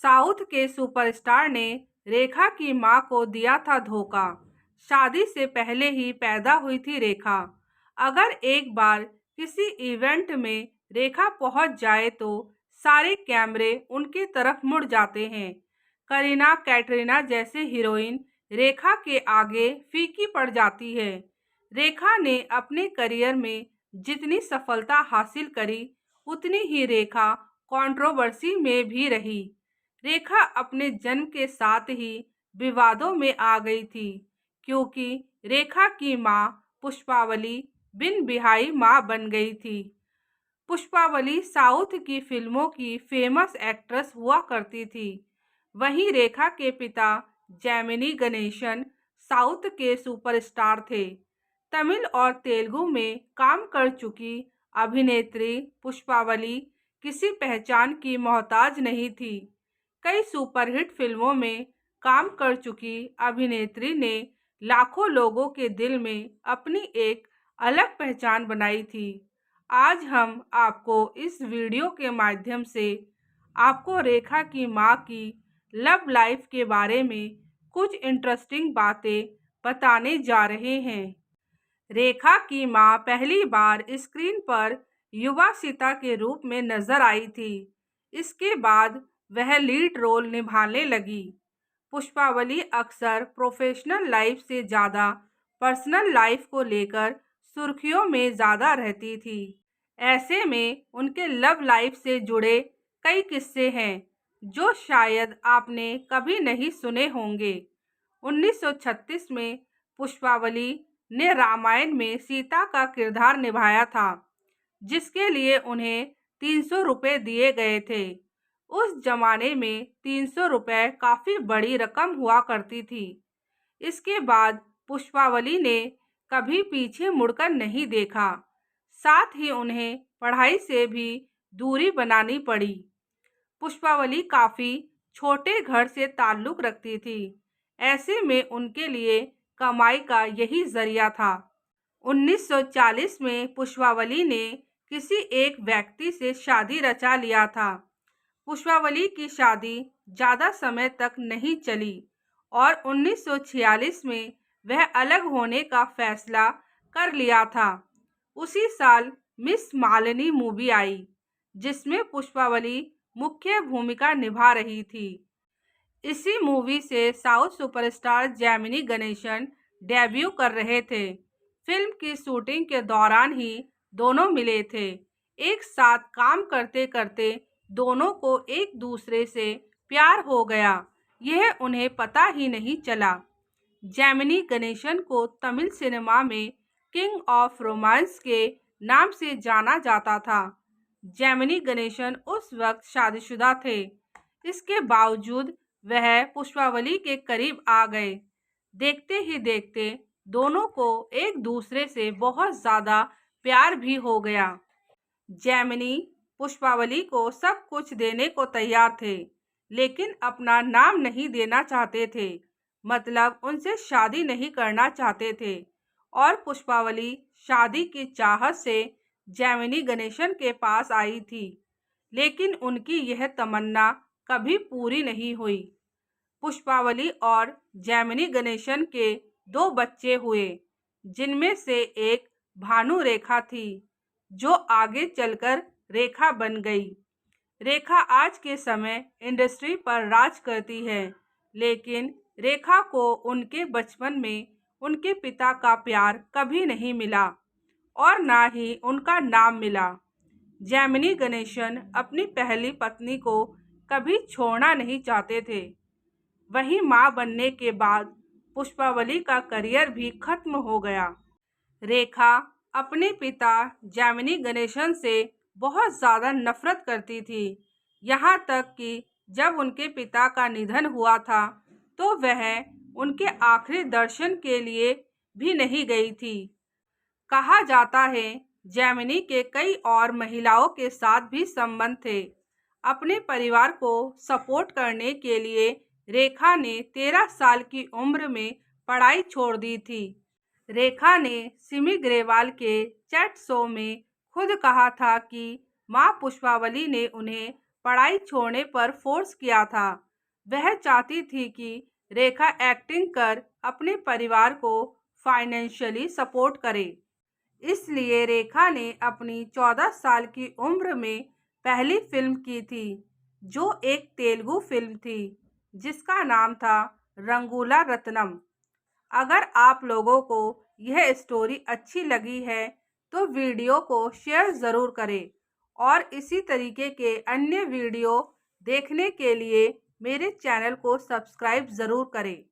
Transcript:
South के superstar ने रेखा की मां को दिया था धोखा। शादी से पहले ही पैदा हुई थी रेखा। अगर एक बार किसी इवेंट में रेखा पहुंच जाए तो सारे कैमरे उनकी तरफ मुड़ जाते हैं। करीना कैटरीना जैसे हीरोइन रेखा के आगे फीकी पड़ जाती है। रेखा ने अपने करियर में जितनी सफलता हासिल करी, उतनी ही रेखा कंट्रोवर्सी में भी रही। रेखा अपने जन्म के साथ ही विवादों में आ गई थी, क्योंकि रेखा की मां पुष्पावली बिन बिहाई मां बन गई थी। पुष्पावली साउथ की फिल्मों की फेमस एक्ट्रेस हुआ करती थी। वहीं रेखा के पिता जेमिनी गणेशन साउथ के सुपरस्टार थे। तमिल और तेलुगु में काम कर चुकी अभिनेत्री पुष्पावली किसी पहचान की मोहताज नहीं थी। कई सुपरहिट फिल्मों में काम कर चुकी अभिनेत्री ने लाखों लोगों के दिल में अपनी एक अलग पहचान बनाई थी। आज हम आपको इस वीडियो के माध्यम से आपको रेखा की मां की लव लाइफ के बारे में कुछ इंटरेस्टिंग बातें बताने जा रहे हैं। रेखा की मां पहली बार स्क्रीन पर युवा सीता के रूप में नजर आई थी। इसके बाद वह लीड रोल निभाने लगी। पुष्पावली अक्सर प्रोफेशनल लाइफ से ज़्यादा पर्सनल लाइफ को लेकर सुर्खियों में ज़्यादा रहती थी। ऐसे में उनके लव लाइफ से जुड़े कई किस्से हैं जो शायद आपने कभी नहीं सुने होंगे। 1936 में पुष्पावली ने रामायण में सीता का किरदार निभाया था, जिसके लिए उन्हें 300 रुपये दिए गए थे। उस जमाने में 300 रुपये काफ़ी बड़ी रकम हुआ करती थी। इसके बाद पुष्पावली ने कभी पीछे मुड़कर नहीं देखा। साथ ही उन्हें पढ़ाई से भी दूरी बनानी पड़ी। पुष्पावली काफ़ी छोटे घर से ताल्लुक़ रखती थी। ऐसे में उनके लिए कमाई का यही जरिया था। 1940 में पुष्पावली ने किसी एक व्यक्ति से शादी रचा लिया था। पुष्पावली की शादी ज़्यादा समय तक नहीं चली और 1946 में वह अलग होने का फैसला कर लिया था। उसी साल मिस मालिनी मूवी आई, जिसमें पुष्पावली मुख्य भूमिका निभा रही थी। इसी मूवी से south superstar Gemini Ganesan debut कर रहे थे। फिल्म की शूटिंग के दौरान ही दोनों मिले थे। एक साथ काम करते करते दोनों को एक दूसरे से प्यार हो गया, यह उन्हें पता ही नहीं चला। जेमिनी गणेशन को तमिल सिनेमा में किंग ऑफ रोमांस के नाम से जाना जाता था। जेमिनी गणेशन उस वक्त शादीशुदा थे। इसके बावजूद वह पुष्पावली के करीब आ गए। देखते ही देखते दोनों को एक दूसरे से बहुत ज़्यादा प्यार भी हो गया। जेमिनी पुष्पावली को सब कुछ देने को तैयार थे, लेकिन अपना नाम नहीं देना चाहते थे। मतलब उनसे शादी नहीं करना चाहते थे। और पुष्पावली शादी की चाहत से जेमिनी गणेशन के पास आई थी, लेकिन उनकी यह तमन्ना कभी पूरी नहीं हुई। पुष्पावली और जेमिनी गणेशन के 2 बच्चे हुए, जिनमें से एक भानु रेखा थी, जो आगे चलकर रेखा बन गई। रेखा आज के समय इंडस्ट्री पर राज करती है, लेकिन रेखा को उनके बचपन में उनके पिता का प्यार कभी नहीं मिला और ना ही उनका नाम मिला। जेमिनी गणेशन अपनी पहली पत्नी को कभी छोड़ना नहीं चाहते थे। वहीं मां बनने के बाद पुष्पावली का करियर भी खत्म हो गया। रेखा अपने पिता जेमिनी गणेशन से बहुत ज़्यादा नफरत करती थी। यहाँ तक कि जब उनके पिता का निधन हुआ था, तो वह उनके आखिरी दर्शन के लिए भी नहीं गई थी। कहा जाता है जेमिनी के कई और महिलाओं के साथ भी संबंध थे। अपने परिवार को सपोर्ट करने के लिए रेखा ने 13 साल की उम्र में पढ़ाई छोड़ दी थी। रेखा ने सिमी ग्रेवाल के चैट शो में खुद कहा था कि मां पुष्पावली ने उन्हें पढ़ाई छोड़ने पर फोर्स किया था। वह चाहती थी कि रेखा एक्टिंग कर अपने परिवार को फाइनेंशियली सपोर्ट करे। इसलिए रेखा ने अपनी 14 साल की उम्र में पहली फिल्म की थी, जो एक तेलुगु फिल्म थी जिसका नाम था रंगूला रत्नम। अगर आप लोगों को यह स्टोरी अच्छी लगी है तो वीडियो को शेयर ज़रूर करें और इसी तरीके के अन्य वीडियो देखने के लिए मेरे चैनल को सब्सक्राइब ज़रूर करें।